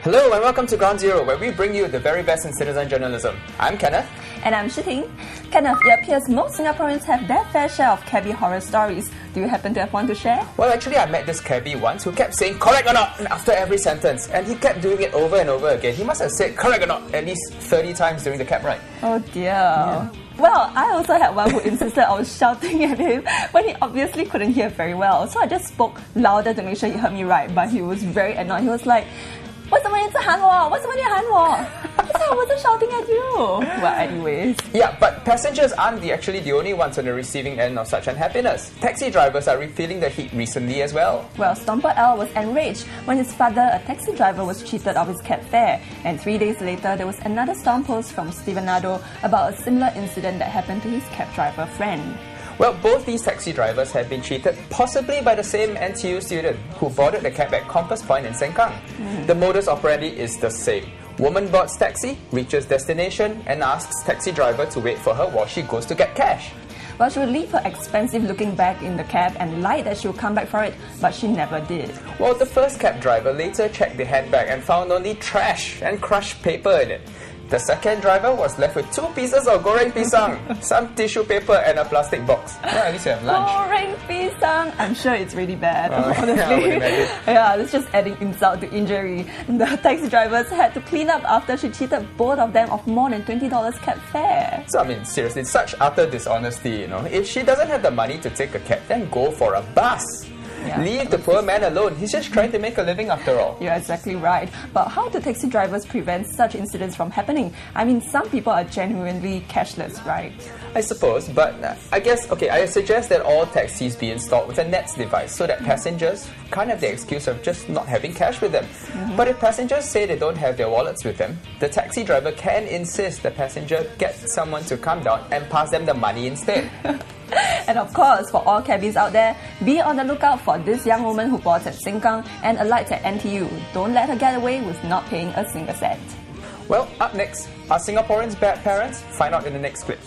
Hello and welcome to Ground Zero, where we bring you the very best in citizen journalism. I'm Kenneth. And I'm Shiting. Kenneth, it appears most Singaporeans have their fair share of cabbie horror stories. Do you happen to have one to share? Well, actually, I met this cabbie once who kept saying correct or not after every sentence, and he kept doing it over and over again. He must have said correct or not at least 30 times during the cab ride. Oh dear. Yeah. Well, I also had one who insisted I was shouting at him when he obviously couldn't hear very well. So I just spoke louder to make sure he heard me right, but he was very annoyed. He was like, 为什么你一直喊我？为什么你喊我？ I wasn't shouting at you. Well, anyways. Yeah, but passengers aren't actually the only ones on the receiving end of such unhappiness. Taxi drivers are feeling the heat recently as well. Well, Stomper L was enraged when his father, a taxi driver, was cheated of his cab fare. And 3 days later, there was another Stomp post from Steven Nado about a similar incident that happened to his cab driver friend. Well, both these taxi drivers have been cheated, possibly by the same NTU student who boarded the cab at Compass Point in Sengkang. The modus operandi is the same. Woman boards taxi, reaches destination, and asks taxi driver to wait for her while she goes to get cash. Well, she would leave her expensive-looking bag in the cab and lied that she would come back for it, but she never did. Well, the first cab driver later checked the handbag and found only trash and crushed paper in it. The second driver was left with 2 pieces of goreng pisang, some tissue paper and a plastic box. Well, at least you have lunch. Goreng pisang! I'm sure it's really bad, honestly. Yeah, I would imagine. Yeah, it's just adding insult to injury. The taxi drivers had to clean up after she cheated both of them of more than $20 cab fare. So, I mean, seriously, such utter dishonesty, you know. If she doesn't have the money to take a cab, then go for a bus. Yeah. Leave the poor man alone. He's just trying to make a living after all. You're exactly right. But how do taxi drivers prevent such incidents from happening? I mean, some people are genuinely cashless, right? I suppose, but I guess, okay, I suggest that all taxis be installed with a NETS device so that passengers can't have the excuse of just not having cash with them. But if passengers say they don't have their wallets with them, the taxi driver can insist the passenger get someone to come down and pass them the money instead. And of course, for all cabbies out there, be on the lookout for this young woman who boards at Sengkang and alights at NTU. Don't let her get away with not paying a single cent. Well, up next, are Singaporeans bad parents? Find out in the next clip.